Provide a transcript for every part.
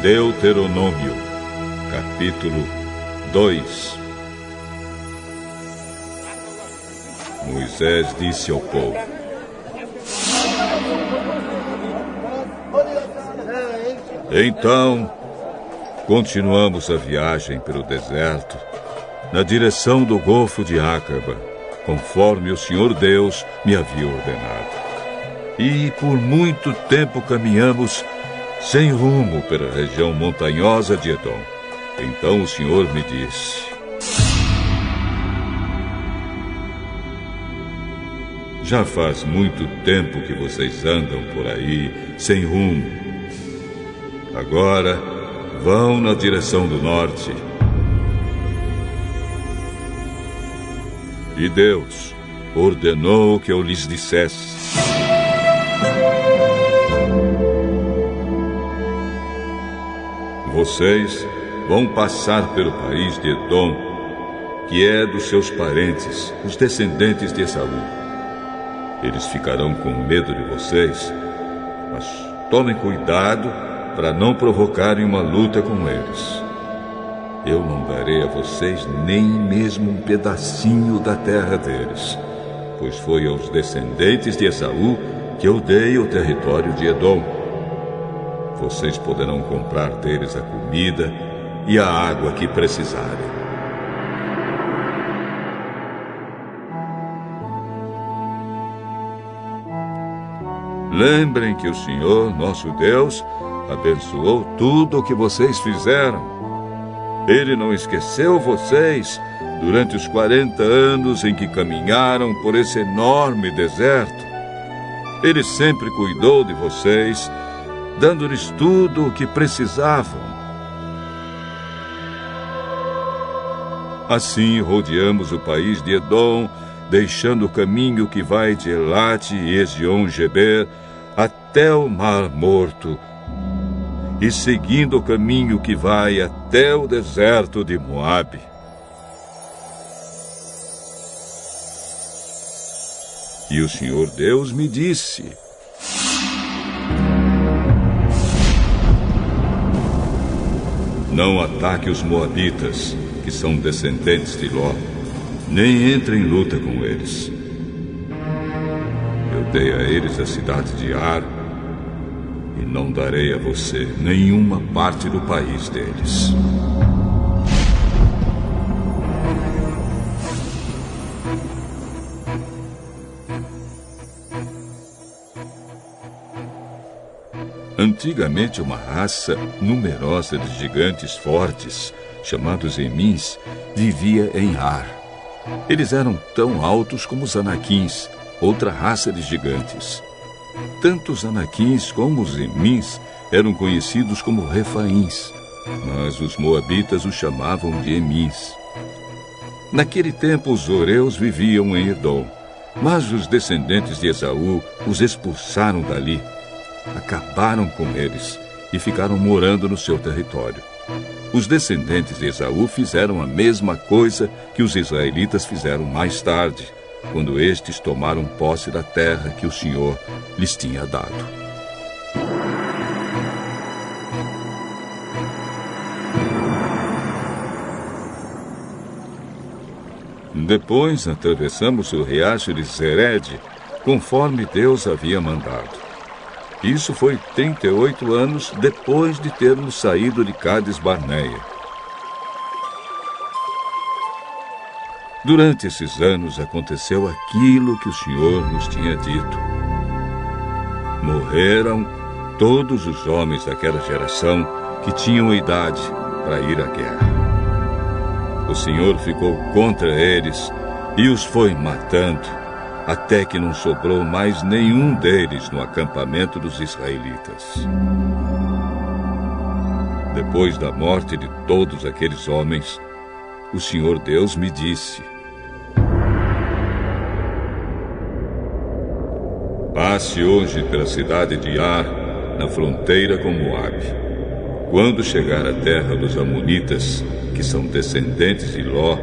Deuteronômio, capítulo 2. Moisés disse ao povo: Então, continuamos a viagem pelo deserto, na direção do Golfo de Acaba, conforme o Senhor Deus me havia ordenado. E por muito tempo caminhamos sem rumo pela região montanhosa de Edom. Então o Senhor me disse: Já faz muito tempo que vocês andam por aí sem rumo. Agora vão na direção do norte. E Deus ordenou que eu lhes dissesse: Vocês vão passar pelo país de Edom, que é dos seus parentes, os descendentes de Esaú. Eles ficarão com medo de vocês, mas tomem cuidado para não provocarem uma luta com eles. Eu não darei a vocês nem mesmo um pedacinho da terra deles, pois foi aos descendentes de Esaú que eu dei o território de Edom. Vocês poderão comprar deles a comida e a água que precisarem. Lembrem que o Senhor, nosso Deus, abençoou tudo o que vocês fizeram. Ele não esqueceu vocês durante os 40 anos em que caminharam por esse enorme deserto. Ele sempre cuidou de vocês, dando-lhes tudo o que precisavam. Assim rodeamos o país de Edom, deixando o caminho que vai de Elate e Ezion-Geber até o Mar Morto, e seguindo o caminho que vai até o deserto de Moabe. E o Senhor Deus me disse: Não ataque os moabitas, que são descendentes de Ló, nem entre em luta com eles. Eu dei a eles a cidade de Ar, e não darei a você nenhuma parte do país deles. Antigamente, uma raça numerosa de gigantes fortes, chamados Emins, vivia em Ar. Eles eram tão altos como os Anaquins, outra raça de gigantes. Tanto os Anaquins como os Emins eram conhecidos como Refaíns, mas os moabitas os chamavam de Emins. Naquele tempo, os Oreus viviam em Edom, mas os descendentes de Esaú os expulsaram dali. Acabaram com eles e ficaram morando no seu território. Os descendentes de Esaú fizeram a mesma coisa que os israelitas fizeram mais tarde, quando estes tomaram posse da terra que o Senhor lhes tinha dado. Depois atravessamos o riacho de Zered, conforme Deus havia mandado. Isso foi 38 anos depois de termos saído de Cades Barneia. Durante esses anos aconteceu aquilo que o Senhor nos tinha dito. Morreram todos os homens daquela geração que tinham idade para ir à guerra. O Senhor ficou contra eles e os foi matando, até que não sobrou mais nenhum deles no acampamento dos israelitas. Depois da morte de todos aqueles homens, o Senhor Deus me disse: passe hoje pela cidade de Ar, na fronteira com Moabe. Quando chegar à terra dos Amonitas, que são descendentes de Ló,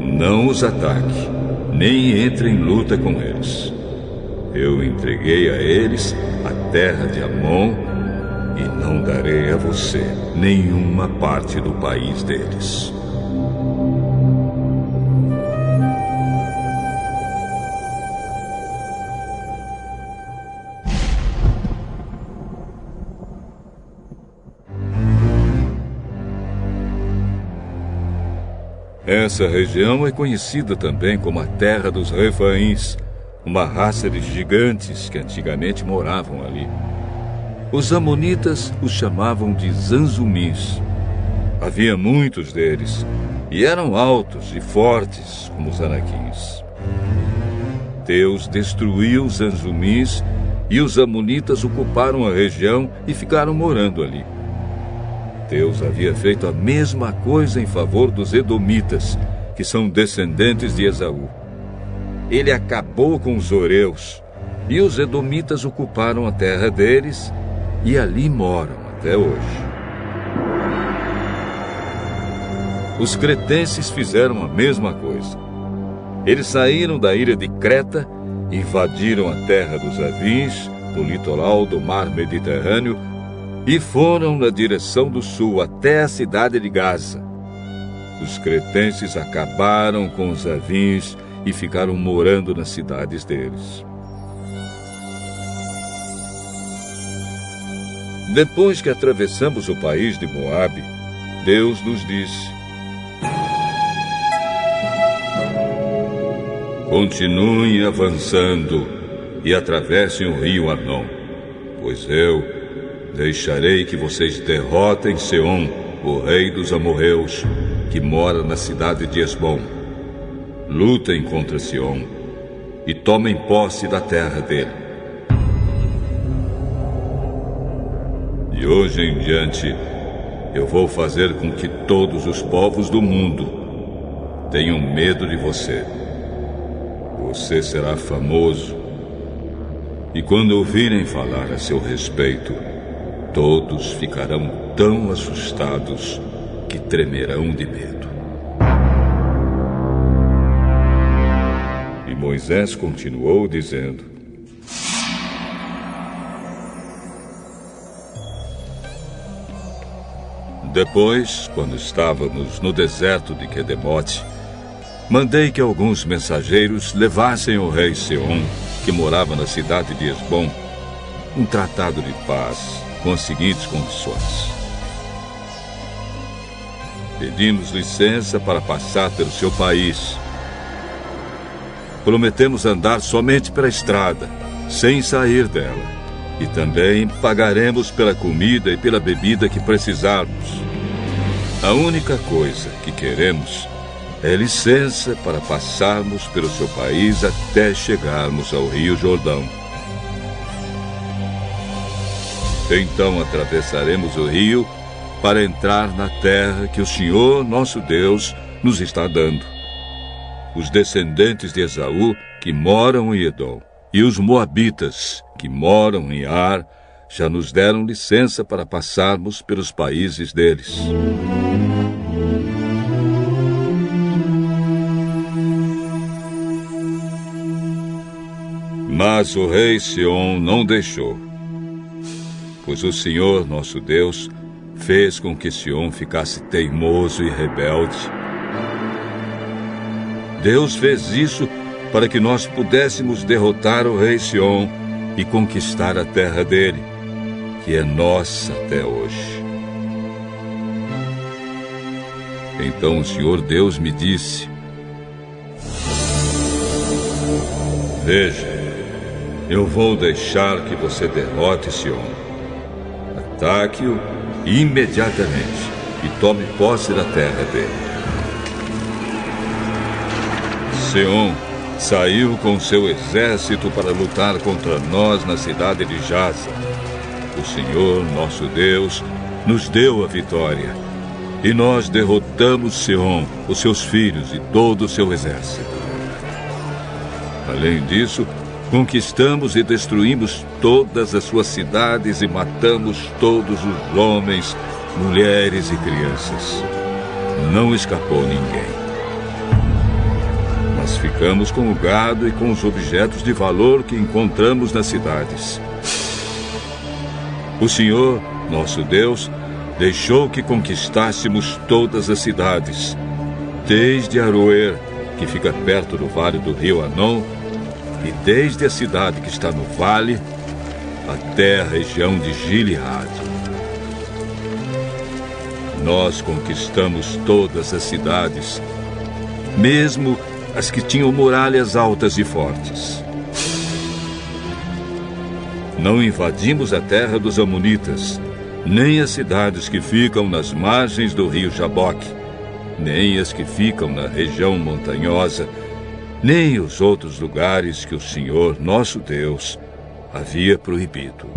não os ataque, nem entre em luta com eles. Eu entreguei a eles a terra de Amon, e não darei a você nenhuma parte do país deles. Essa região é conhecida também como a Terra dos Refaíns, uma raça de gigantes que antigamente moravam ali. Os amonitas os chamavam de zanzumins. Havia muitos deles, e eram altos e fortes como os anaquins. Deus destruiu os zanzumins, e os amonitas ocuparam a região e ficaram morando ali. Deus havia feito a mesma coisa em favor dos edomitas, que são descendentes de Esaú. Ele acabou com os horeus, e os edomitas ocuparam a terra deles, e ali moram até hoje. Os cretenses fizeram a mesma coisa. Eles saíram da ilha de Creta, invadiram a terra dos Avins, no litoral do mar Mediterrâneo, e foram na direção do sul até a cidade de Gaza. Os cretenses acabaram com os Avins e ficaram morando nas cidades deles. Depois que atravessamos o país de Moabe, Deus nos disse: continuem avançando e atravessem o rio Arnon, pois eu deixarei que vocês derrotem Seom, o rei dos amorreus, que mora na cidade de Esbom. Lutem contra Seom e tomem posse da terra dele. De hoje em diante, eu vou fazer com que todos os povos do mundo tenham medo de você. Você será famoso, e quando ouvirem falar a seu respeito, todos ficarão tão assustados que tremerão de medo. E Moisés continuou dizendo: depois, quando estávamos no deserto de Quedemote, mandei que alguns mensageiros levassem ao rei Seom, que morava na cidade de Esbom, um tratado de paz com as seguintes condições: pedimos licença para passar pelo seu país. Prometemos andar somente pela estrada, sem sair dela. E também pagaremos pela comida e pela bebida que precisarmos. A única coisa que queremos é licença para passarmos pelo seu país até chegarmos ao Rio Jordão. Então atravessaremos o rio para entrar na terra que o Senhor, nosso Deus, nos está dando. Os descendentes de Esaú, que moram em Edom, e os moabitas, que moram em Ar, já nos deram licença para passarmos pelos países deles. Mas o rei Seom não deixou, pois o Senhor, nosso Deus, fez com que Seom ficasse teimoso e rebelde. Deus fez isso para que nós pudéssemos derrotar o rei Seom e conquistar a terra dele, que é nossa até hoje. Então o Senhor Deus me disse: veja, eu vou deixar que você derrote Seom. Ataque-o imediatamente e tome posse da terra dele. Seom saiu com seu exército para lutar contra nós na cidade de Jaza. O Senhor, nosso Deus, nos deu a vitória. E nós derrotamos Seom, os seus filhos e todo o seu exército. Além disso, conquistamos e destruímos todas as suas cidades e matamos todos os homens, mulheres e crianças. Não escapou ninguém. Mas ficamos com o gado e com os objetos de valor que encontramos nas cidades. O Senhor, nosso Deus, deixou que conquistássemos todas as cidades, desde Aroer, que fica perto do vale do rio Anon, e desde a cidade que está no vale, até a região de Gileade. Nós conquistamos todas as cidades, mesmo as que tinham muralhas altas e fortes. Não invadimos a terra dos amonitas, nem as cidades que ficam nas margens do rio Jaboque, nem as que ficam na região montanhosa, nem os outros lugares que o Senhor, nosso Deus, havia proibido.